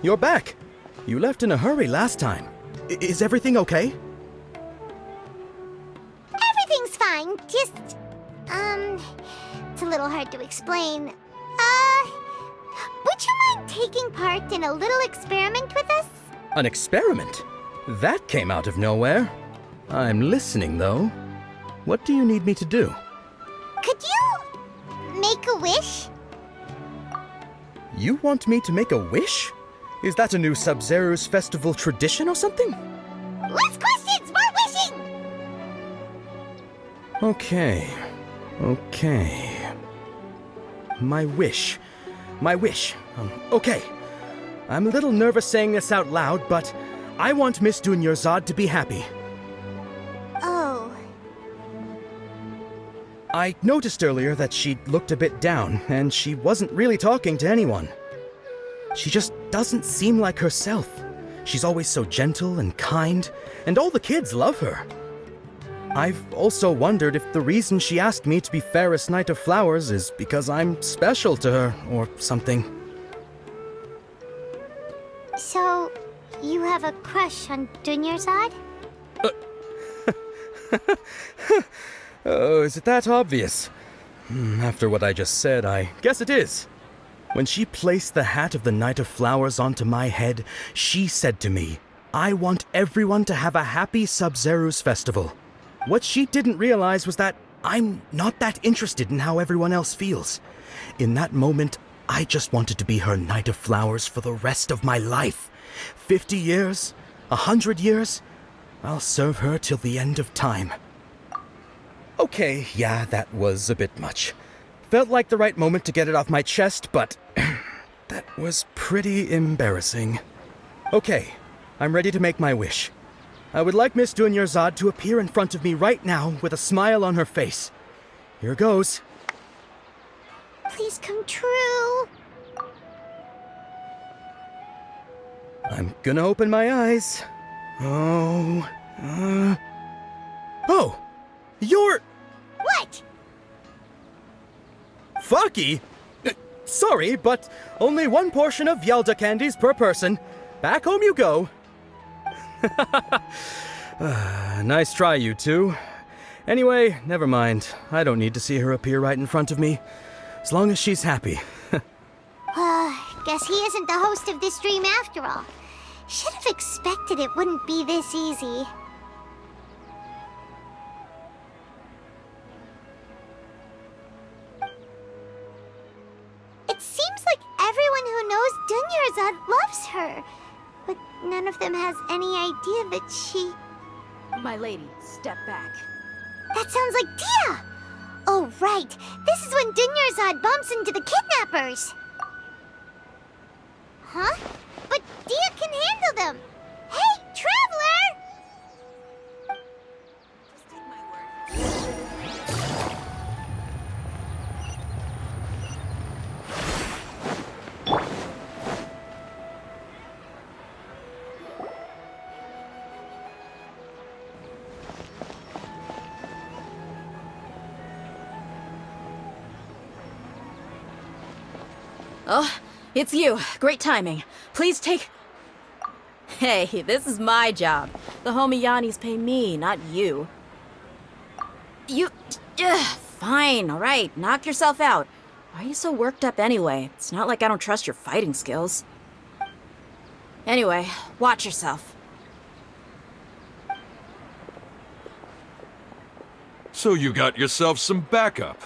You're back. You left in a hurry last time. Is everything okay? Everything's fine, just... it's a little hard to explain. Would you mind taking part in a little experiment with us? An experiment? That came out of nowhere. I'm listening, though. What do you need me to do? Could you... make a wish? You want me to make a wish? Is that a new Sub-Zero's festival tradition or something? Less questions, more wishing! Okay. My wish. Okay. I'm a little nervous saying this out loud, but I want Miss Dunyarzad to be happy. Oh. I noticed earlier that she looked a bit down, and she wasn't really talking to anyone. She just doesn't seem like herself. She's always so gentle and kind, and all the kids love her. I've also wondered if the reason she asked me to be Fairest Knight of Flowers is because I'm special to her, or something. So, you have a crush on Dunyarzad? Oh, is it that obvious? After what I just said, I guess it is. When she placed the hat of the Knight of Flowers onto my head, she said to me, I want everyone to have a happy Sub-Zero's festival. What she didn't realize was that I'm not that interested in how everyone else feels. In that moment, I just wanted to be her Knight of Flowers for the rest of my life. 50 years, 100 years, I'll serve her till the end of time. Okay, yeah, that was a bit much. Felt like the right moment to get it off my chest, but that was pretty embarrassing. Okay, I'm ready to make my wish. I would like Miss Dunyarzad to appear in front of me right now with a smile on her face. Here goes. Please come true. I'm gonna open my eyes. Oh, you're... What? Fucky? Sorry, but only one portion of Yelda candies per person. Back home you go. Nice try, you two. Anyway, never mind. I don't need to see her appear right in front of me. As long as she's happy. Guess he isn't the host of this dream after all. Should have expected it wouldn't be this easy. It seems like everyone who knows Dunyarzad loves her. But none of them has any idea that she... My lady, step back. That sounds like Dia! Oh, right. This is when Dunyarzad bumps into the kidnappers. Huh? But Dia can handle them. Hey, Traveler! Just take my word. Oh, it's you. Great timing. Please take... Hey, this is my job. The homie Yannis pay me, not you. You... fine, all right. Knock yourself out. Why are you so worked up anyway? It's not like I don't trust your fighting skills. Anyway, watch yourself. So you got yourself some backup.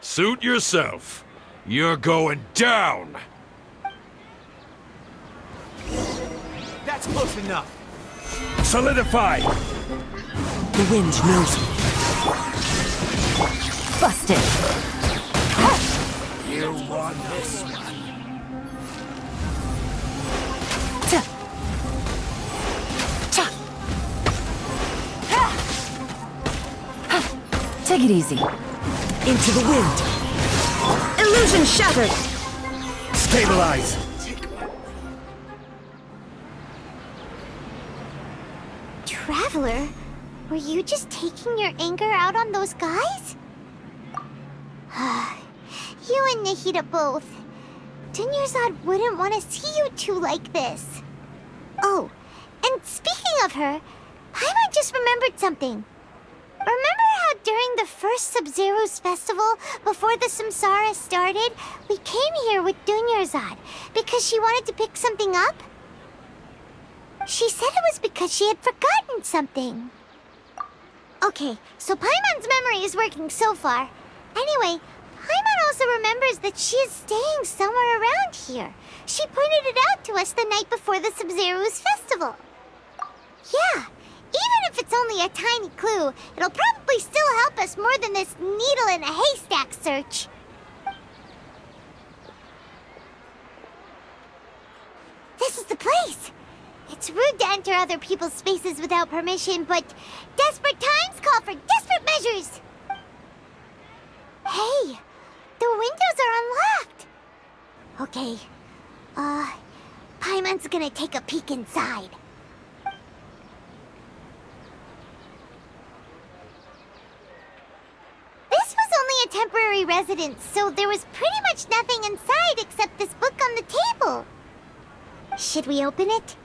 Suit yourself. You're going down! That's close enough. Solidify! The wind knows me. Busted! You won this one. Take it easy. Into the wind. Illusion shattered! Stabilize! Traveler, were you just taking your anger out on those guys? You and Nahida both. Dunyarzad wouldn't want to see you two like this. Oh, and speaking of her, Paimon just remembered something. Remember how during the first Sub-Zero's festival, before the Samsara started, we came here with Dunyarzad because she wanted to pick something up? She said it was because she had forgotten something. Okay, so Paimon's memory is working so far. Anyway, Paimon also remembers that she is staying somewhere around here. She pointed it out to us the night before the Sub-Zero's festival. Yeah, even if it's only a tiny clue, it'll probably still help us more than this needle in a haystack search. This is the place! It's rude to enter other people's spaces without permission, but desperate times call for desperate measures! Hey, the windows are unlocked! Okay, Paimon's gonna take a peek inside. This was only a temporary residence, so there was pretty much nothing inside except this book on the table. Should we open it?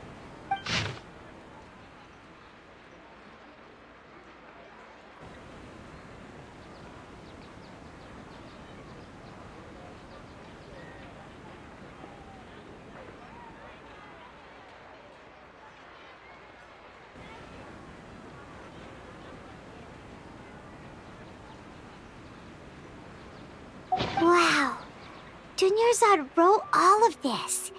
Wow, Dunyarzad wrote all of this.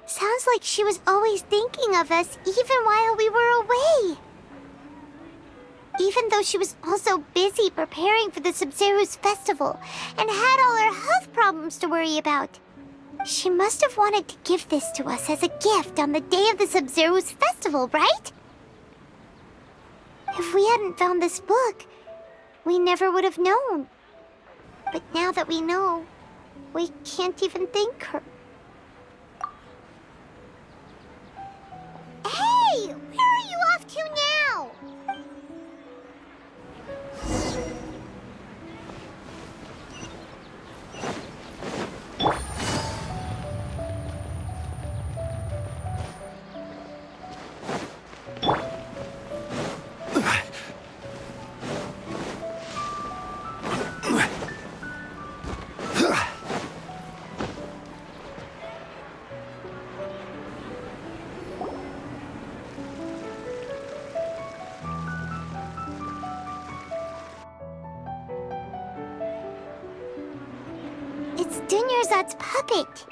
Sounds like she was always thinking of us even while we were away. Even though she was also busy preparing for the Sub-Zero's festival and had all her health problems to worry about. She must have wanted to give this to us as a gift on the day of the Sub-Zero's festival, right? If we hadn't found this book, we never would have known. But now that we know, we can't even thank her. Hey! Where are you off to now? It's Dunyarzad's puppet.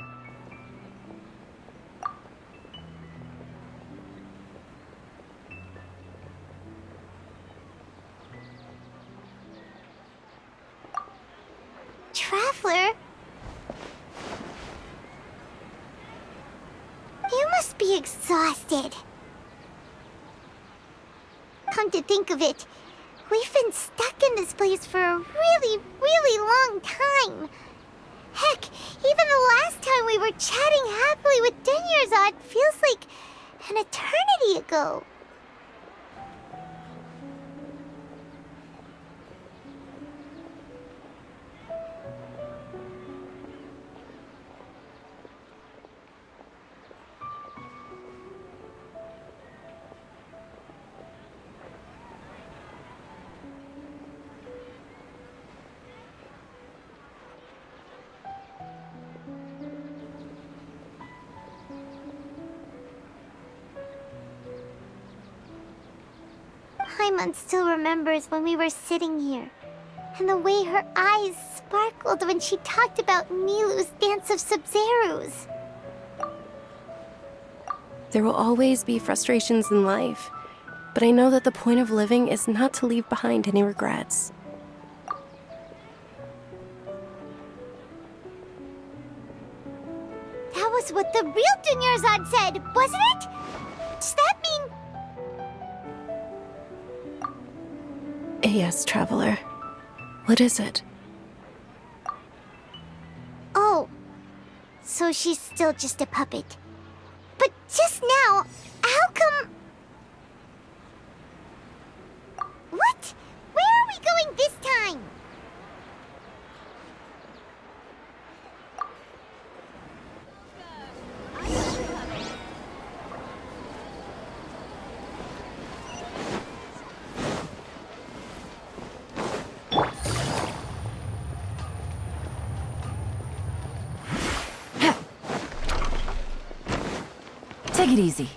Traveler? You must be exhausted. Come to think of it, we've been stuck in this place for a really, really long time. Heck, even the last time we were chatting happily with Dunyarzad feels like an eternity ago. Paimon still remembers when we were sitting here, and the way her eyes sparkled when she talked about Nilou's Dance of Sub-Zeros. There will always be frustrations in life, but I know that the point of living is not to leave behind any regrets. That was what the real Dunyarzad said, wasn't it? Does that mean... Yes, Traveler. What is it? Oh, so she's still just a puppet. But just now, how come... What? Where are we going this time? Take it easy.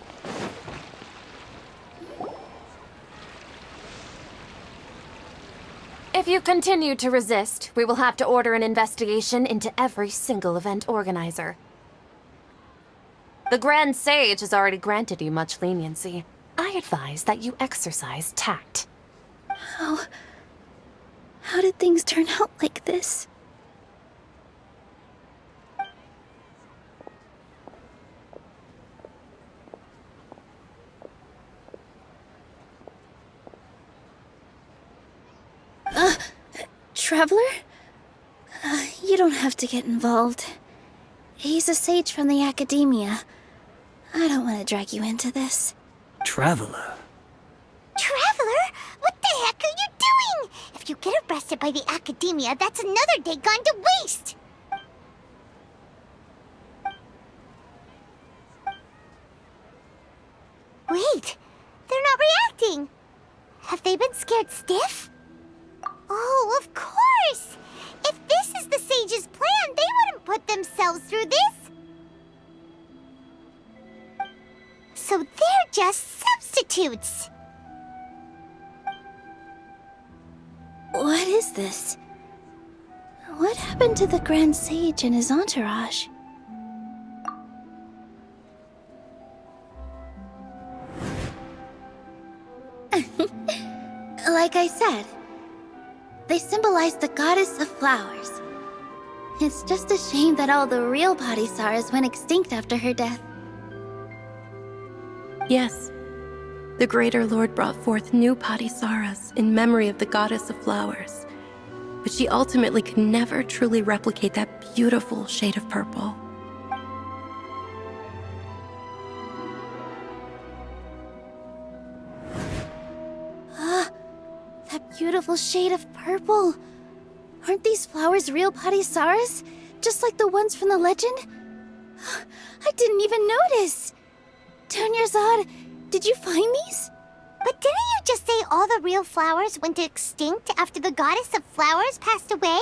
If you continue to resist, we will have to order an investigation into every single event organizer. The Grand Sage has already granted you much leniency. I advise that you exercise tact. How did things turn out like this? Traveler? You don't have to get involved. He's a sage from the Academia. I don't want to drag you into this. Traveler. Traveler? What the heck are you doing? If you get arrested by the Academia, that's another day gone to waste! Wait, they're not reacting. Have they been scared stiff? Oh, of course! If this is the Sage's plan, they wouldn't put themselves through this! So they're just substitutes! What is this? What happened to the Grand Sage and his entourage? Like I said, they symbolize the goddess of flowers. It's just a shame that all the real Padisaras went extinct after her death. Yes, the Greater Lord brought forth new Padisaras in memory of the goddess of flowers, but she ultimately could never truly replicate that beautiful shade of purple. That beautiful shade of purple. Aren't these flowers real Padisaras? Just like the ones from the legend? I didn't even notice. Dunyarzad, did you find these? But didn't you just say all the real flowers went extinct after the goddess of flowers passed away?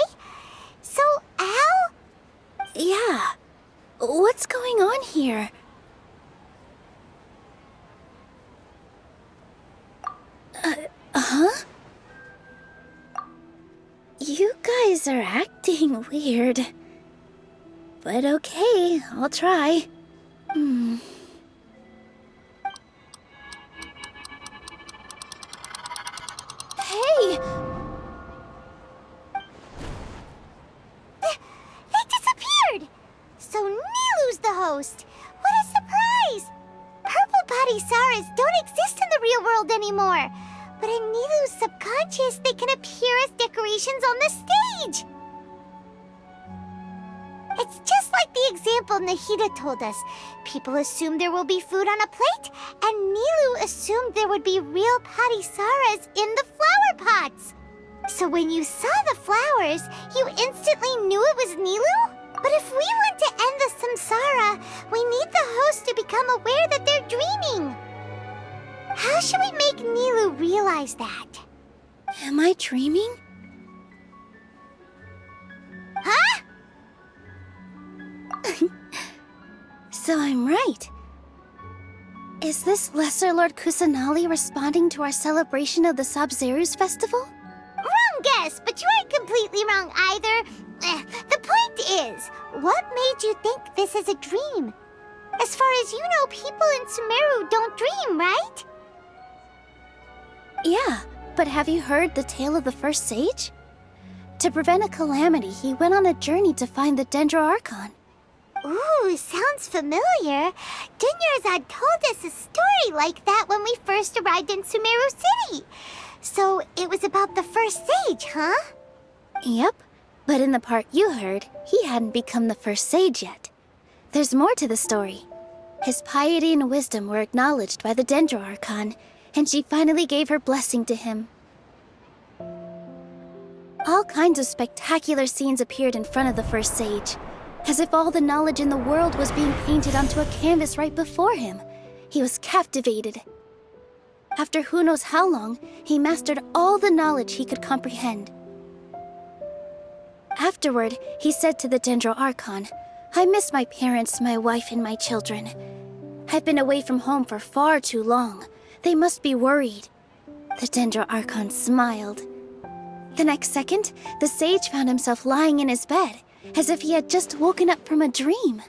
So, how? Yeah. What's going on here? Huh? You guys are acting weird. But okay, I'll try. Hey! They disappeared! So Nilu's the host! What a surprise! Purple Padisaras don't exist in the real world anymore. But in Nilu's subconscious, they can appear as decorations on the stage! It's just like the example Nahida told us. People assume there will be food on a plate, and Nilu assumed there would be real Padisaras in the flower pots. So when you saw the flowers, you instantly knew it was Nilu? But if we want to end the samsara, we need the host to become aware that they're dreaming. How should we make Nilu realize that? Am I dreaming? Huh? So I'm right. Is this Lesser Lord Kusanali responding to our celebration of the Sabzeruz festival? Wrong guess, but you aren't completely wrong either. The point is, what made you think this is a dream? As far as you know, people in Sumeru don't dream, right? Yeah, but have you heard the tale of the first sage? To prevent a calamity, he went on a journey to find the Archon. Ooh, sounds familiar. Dunyarzad told us a story like that when we first arrived in Sumeru City. So it was about the first sage, huh? Yep, but in the part you heard, he hadn't become the first sage yet. There's more to the story. His piety and wisdom were acknowledged by the Archon, and she finally gave her blessing to him. All kinds of spectacular scenes appeared in front of the first sage, as if all the knowledge in the world was being painted onto a canvas right before him. He was captivated. After who knows how long, he mastered all the knowledge he could comprehend. Afterward, he said to the Archon, "I miss my parents, my wife, and my children. I've been away from home for far too long. They must be worried. The Dendro Archon smiled. The next second, the sage found himself lying in his bed, as if he had just woken up from a dream.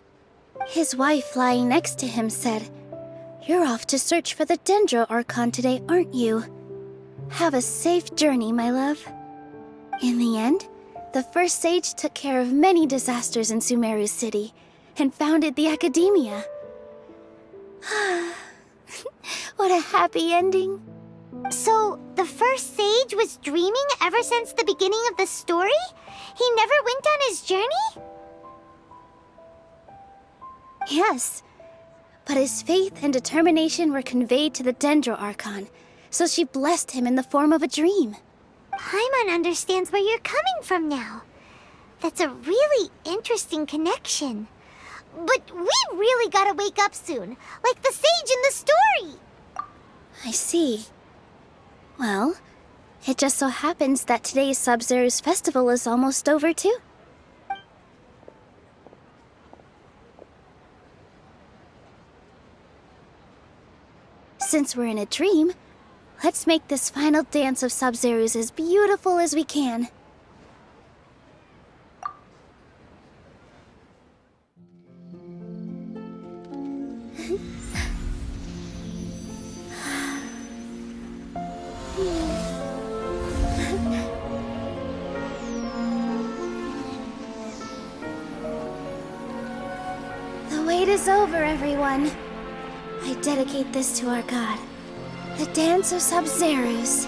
His wife lying next to him said, "You're off to search for the Dendro Archon today, aren't you? Have a safe journey, my love." In the end, the first sage took care of many disasters in Sumeru City and founded the Academia. What a happy ending. So, the first sage was dreaming ever since the beginning of the story? He never went on his journey? Yes, but his faith and determination were conveyed to the Dendro Archon, so she blessed him in the form of a dream. Paimon understands where you're coming from now. That's a really interesting connection. But we really gotta wake up soon, like the sage in the story. I see. Well, it just so happens that today's Sub-Zero's festival is almost over too. Since we're in a dream, let's make this final dance of Sub-Zero's as beautiful as we can. The wait is over, everyone. I dedicate this to our god, the Dance of Sub-Zeros.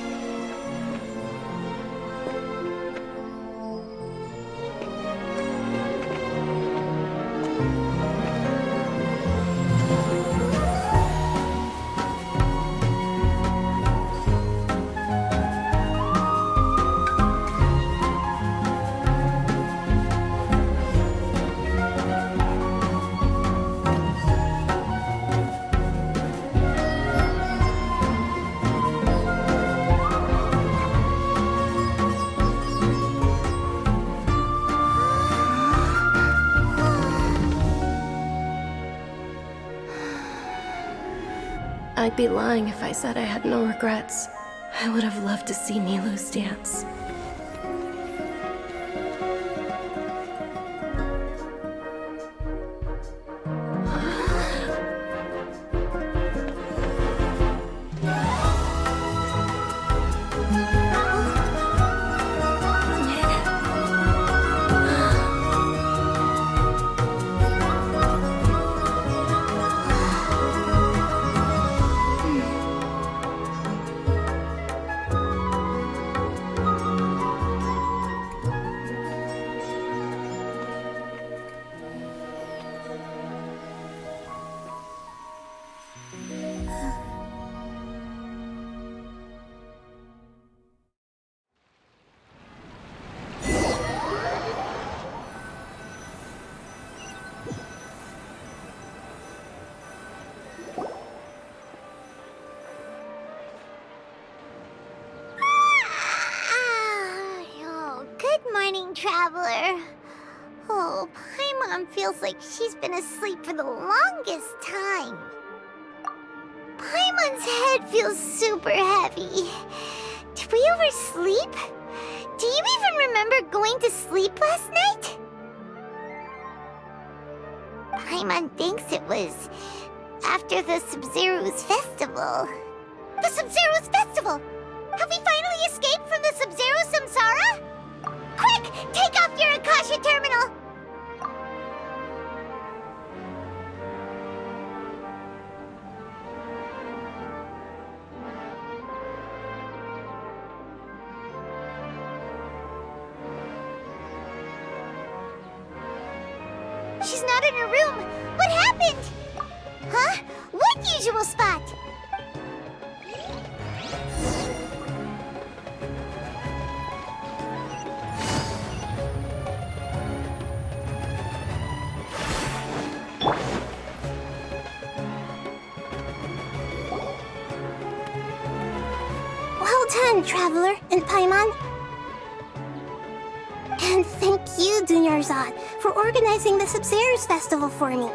I'd be lying if I said I had no regrets. I would have loved to see Nilou's dance. Traveler. Oh, Paimon feels like she's been asleep for the longest time. Paimon's head feels super heavy. Did we oversleep? Do you even remember going to sleep last night? Paimon thinks it was after the Sub-Zero's festival. The Sub-Zero's festival! Have we finally escaped from the Sub-Zero samsara? Quick! Take off your Akasha terminal! She's not in her room! What happened? Huh? What usual spot? Well done, Traveler and Paimon. And thank you, Dunyarzad, for organizing the Sub-Zero's festival for me.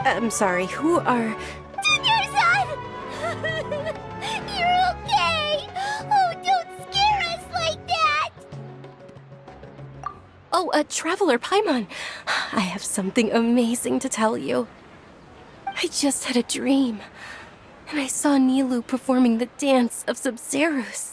I'm sorry, who are... Junior-san! You're okay! Oh, don't scare us like that! Oh, Traveler Paimon. I have something amazing to tell you. I just had a dream, and I saw Nilou performing the dance of Sub-Zerus.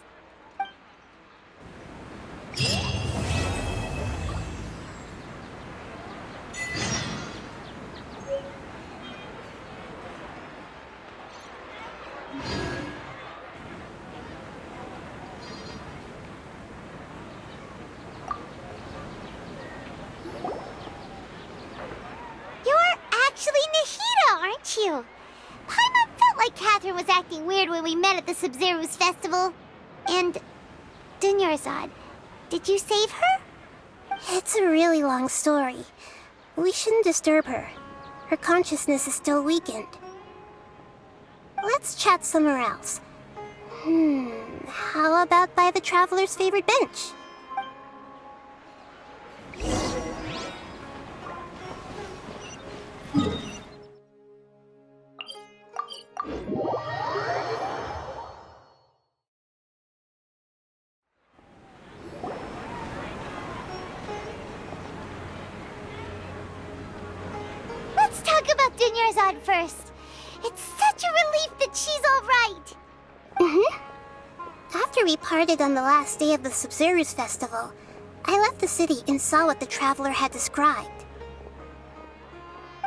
Aren't you? Paimon felt like Catherine was acting weird when we met at the Sub-Zerus festival. And... Dunyarzad, did you save her? It's a really long story. We shouldn't disturb her. Her consciousness is still weakened. Let's chat somewhere else. How about by the Traveler's favorite bench? Let's talk about Dunyarzad first. It's such a relief that she's all right. After we parted on the last day of the Sub-Zerus festival, I left the city and saw what the Traveler had described.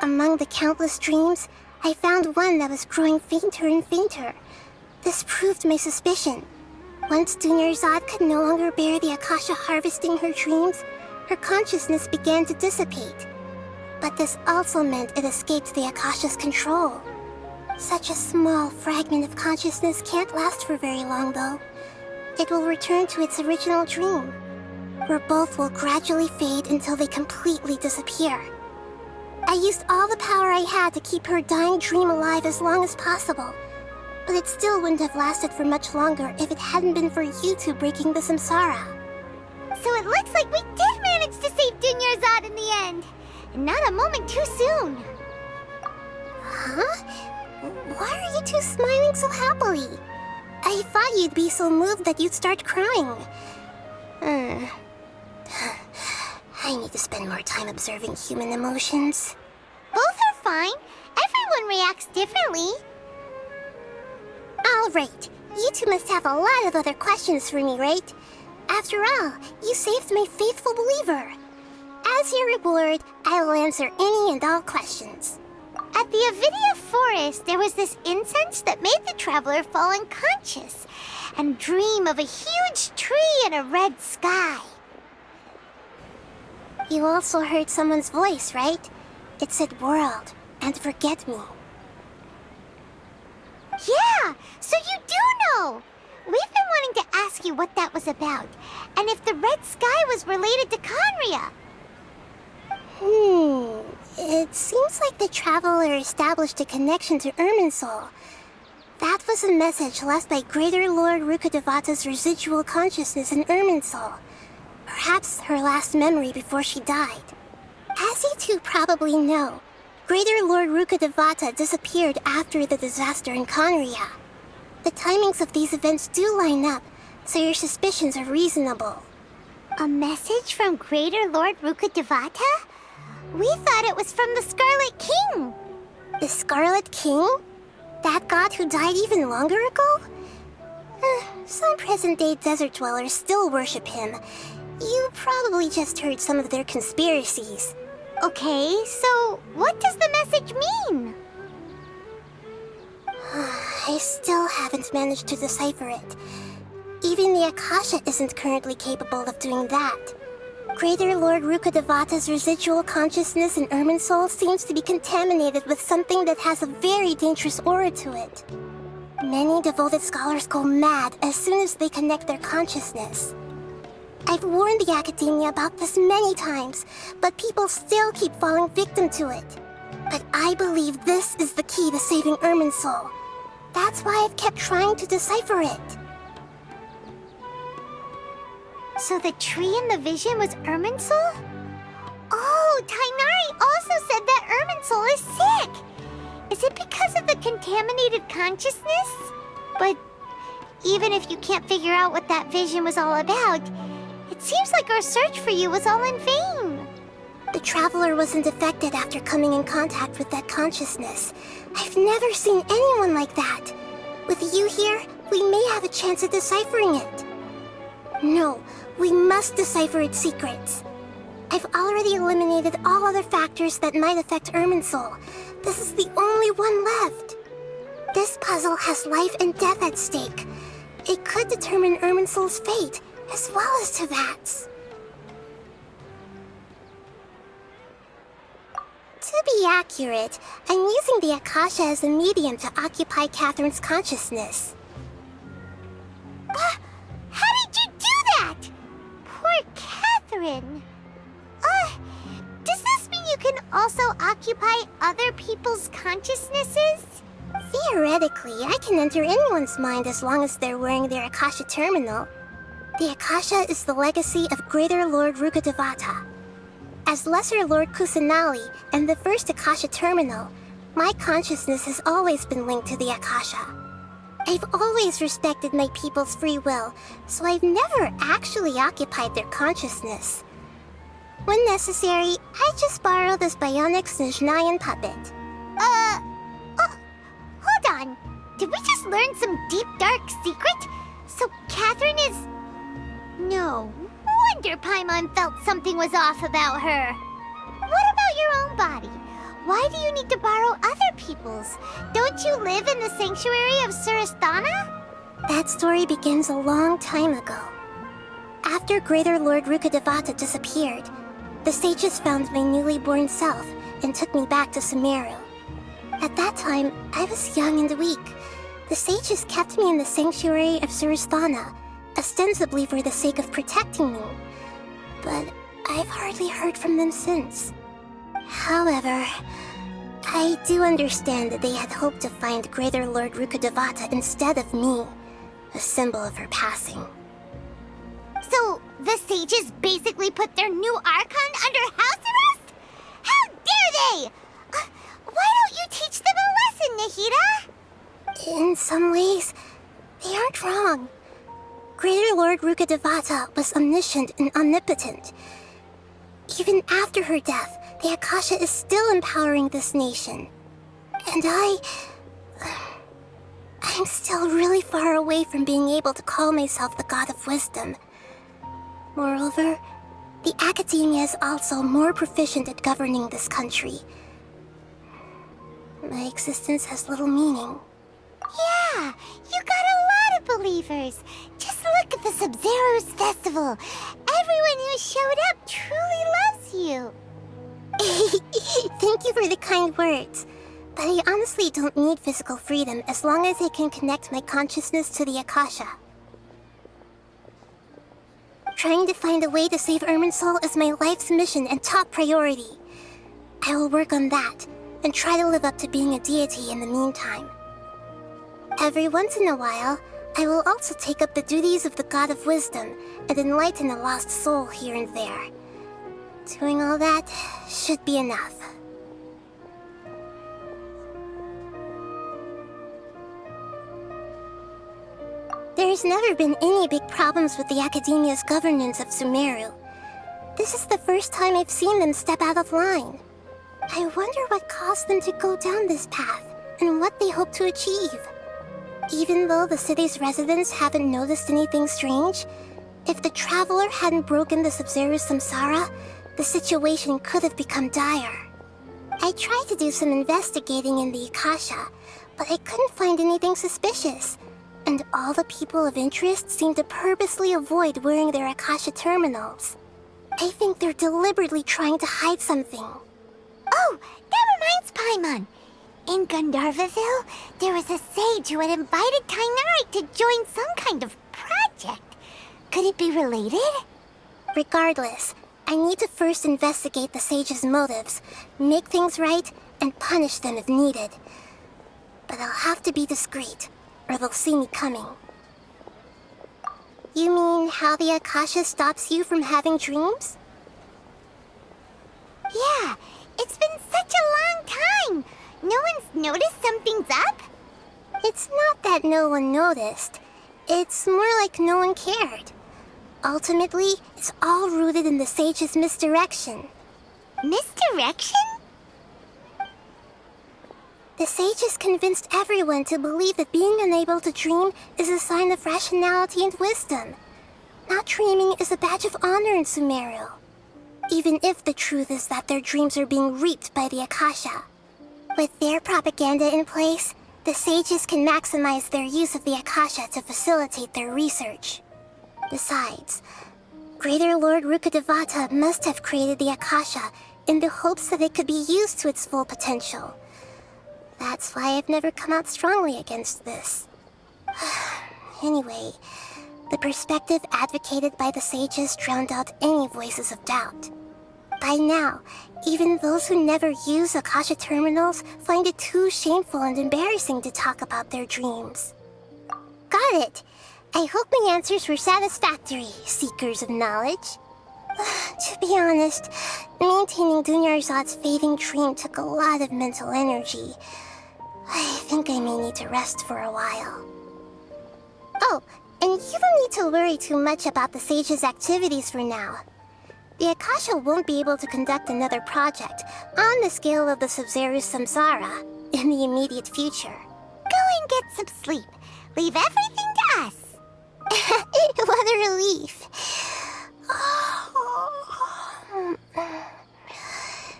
Among the countless dreams, I found one that was growing fainter and fainter. This proved my suspicion. Once Dunyarzad could no longer bear the Akasha harvesting her dreams, her consciousness began to dissipate. But this also meant it escaped the Akasha's control. Such a small fragment of consciousness can't last for very long, though. It will return to its original dream, where both will gradually fade until they completely disappear. I used all the power I had to keep her dying dream alive as long as possible, but it still wouldn't have lasted for much longer if it hadn't been for you two breaking the samsara. So it looks like we did manage to save Dunyarzad in the end. And not a moment too soon. Huh? Why are you two smiling so happily? I thought you'd be so moved that you'd start crying. I need to spend more time observing human emotions. Both are fine. Everyone reacts differently. All right. You two must have a lot of other questions for me, right? After all, you saved my faithful believer. As your reward, I will answer any and all questions. At the Avidia forest, there was this incense that made the Traveler fall unconscious and dream of a huge tree and a red sky. You also heard someone's voice, right? It said world and forget me. Yeah, so you do know! We've been wanting to ask you what that was about, and if the red sky was related to Conria. It seems like the Traveler established a connection to Irminsul. That was a message left by Greater Lord Rukkhadevata's residual consciousness in Irminsul. Perhaps her last memory before she died. As you two probably know, Greater Lord Rukkhadevata disappeared after the disaster in Conria. The timings of these events do line up, so your suspicions are reasonable. A message from Greater Lord Rukkhadevata? We thought it was from the Scarlet King. The Scarlet King? That god who died even longer ago? Some present-day desert dwellers still worship him. You probably just heard some of their conspiracies. Okay, so what does the message mean? I still haven't managed to decipher it. Even the Akasha isn't currently capable of doing that. Greater Lord Rukkhadevata's residual consciousness in Irminsul seems to be contaminated with something that has a very dangerous aura to it. Many devoted scholars go mad as soon as they connect their consciousness. I've warned the Academia about this many times, but people still keep falling victim to it. But I believe this is the key to saving Irminsul. That's why I've kept trying to decipher it. So the tree in the vision was Irminsul? Oh, Tainari also said that Irminsul is sick. Is it because of the contaminated consciousness? But even if you can't figure out what that vision was all about, it seems like our search for you was all in vain. The Traveler wasn't affected after coming in contact with that consciousness. I've never seen anyone like that. With you here, we may have a chance at deciphering it. No, we must decipher its secrets. I've already eliminated all other factors that might affect Irminsul. This is the only one left. This puzzle has life and death at stake. It could determine Irminsul's fate, as well as Tevat's. To be accurate, I'm using the Akasha as a medium to occupy Catherine's consciousness. How did you do that? Poor Catherine. Does this mean you can also occupy other people's consciousnesses? Theoretically, I can enter anyone's mind as long as they're wearing their Akasha terminal. The Akasha is the legacy of Greater Lord Rukkhadevata. As Lesser Lord Kusanali and the first Akasha terminal, my consciousness has always been linked to the Akasha. I've always respected my people's free will, so I've never actually occupied their consciousness. When necessary, I just borrow this bionic Snezhnayan puppet. Hold on. Did we just learn some deep, dark secret? So Catherine is... No wonder Paimon felt something was off about her. What about your own body? Why do you need to borrow other people's? Don't you live in the sanctuary of Surasthana? That story begins a long time ago. After Greater Lord Rukkhadevata disappeared, the sages found my newly born self and took me back to Sumeru. At that time, I was young and weak. The sages kept me in the sanctuary of Surasthana, ostensibly for the sake of protecting me. But I've hardly heard from them since. However, I do understand that they had hoped to find Greater Lord Rukkhadevata instead of me, a symbol of her passing. So, the sages basically put their new Archon under house arrest? How dare they! Why don't you teach them a lesson, Nahida? In some ways, they aren't wrong. Greater Lord Rukkhadevata was omniscient and omnipotent. Even after her death, the Akasha is still empowering this nation. And I'm still really far away from being able to call myself the God of Wisdom. Moreover, the Academia is also more proficient at governing this country. My existence has little meaning. Yeah, you got a lot of believers. Just look at the Sub-Zero's festival. Everyone who showed up truly loves you. Thank you for the kind words. But I honestly don't need physical freedom as long as I can connect my consciousness to the Akasha. Trying to find a way to save Irminsul is my life's mission and top priority. I will work on that, and try to live up to being a deity in the meantime. Every once in a while, I will also take up the duties of the God of Wisdom and enlighten a lost soul here and there. Doing all that should be enough. There's never been any big problems with the Academia's governance of Sumeru. This is the first time I've seen them step out of line. I wonder what caused them to go down this path, and what they hope to achieve. Even though the city's residents haven't noticed anything strange, if the Traveler hadn't broken the Sub-Zero's samsara, the situation could have become dire. I tried to do some investigating in the Akasha, but I couldn't find anything suspicious. And all the people of interest seem to purposely avoid wearing their Akasha terminals. I think they're deliberately trying to hide something. Oh, that reminds Paimon. In Gandharvaville, there was a sage who had invited Kainari to join some kind of project. Could it be related? Regardless, I need to first investigate the sage's motives, make things right, and punish them if needed. But I'll have to be discreet, or they'll see me coming. You mean how the Akasha stops you from having dreams? Yeah, it's been such a long time. No one's noticed something's up? It's not that no one noticed. It's more like no one cared. Ultimately, it's all rooted in the sage's misdirection. Misdirection? The sages convinced everyone to believe that being unable to dream is a sign of rationality and wisdom. Not dreaming is a badge of honor in Sumeru. Even if the truth is that their dreams are being reaped by the Akasha. With their propaganda in place, the sages can maximize their use of the Akasha to facilitate their research. Besides, Greater Lord Rukkhadevata must have created the Akasha in the hopes that it could be used to its full potential. That's why I've never come out strongly against this. Anyway, the perspective advocated by the sages drowned out any voices of doubt. By now, even those who never use Akasha terminals find it too shameful and embarrassing to talk about their dreams. Got it. I hope my answers were satisfactory, seekers of knowledge. To be honest, maintaining Dunyarzad's fading dream took a lot of mental energy. I think I may need to rest for a while. Oh, and you don't need to worry too much about the sage's activities for now. The Akasha won't be able to conduct another project on the scale of the Sumeru Samsara in the immediate future. Go and get some sleep. Leave everything to us. What a relief.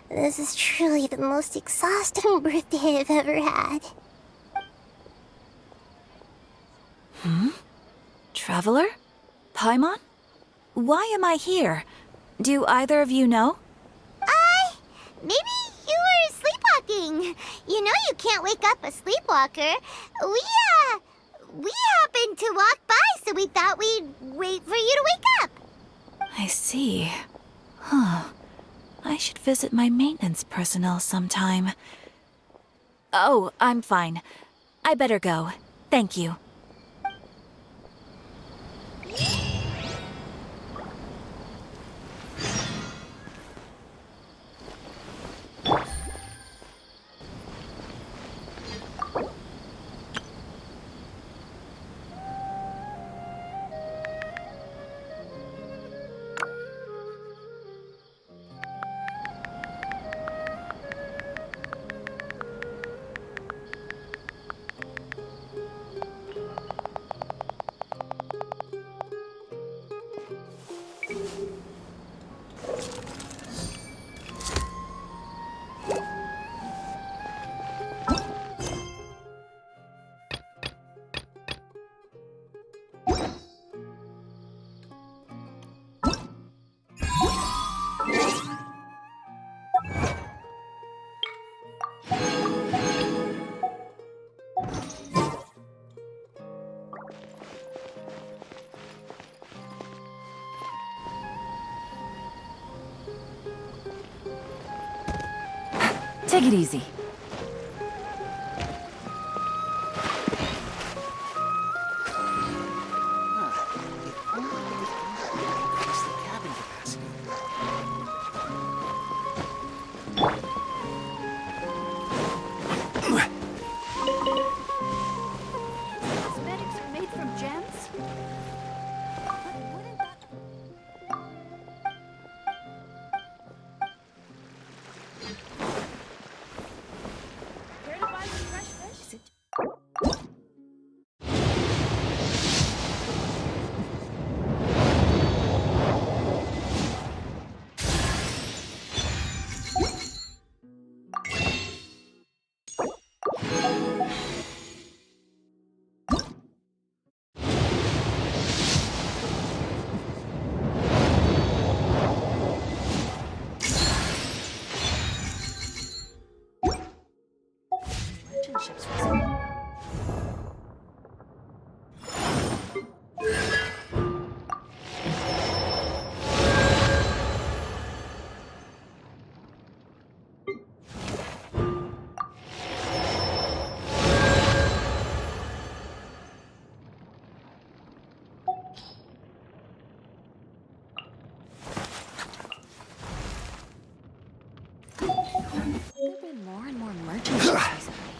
This is truly the most exhausting birthday I've ever had. Traveler? Paimon? Why am I here? Do either of you know? Maybe you were sleepwalking. You know you can't wake up a sleepwalker. We happened to walk by, so we thought we'd wait for you to wake up. I see. Huh. I should visit my maintenance personnel sometime. Oh, I'm fine. I better go. Thank you. Take it easy. Cosmetics are made from gems? Wouldn't that... Care to buy some fresh fish? Is it... Relationships with They're more and more merchants recently.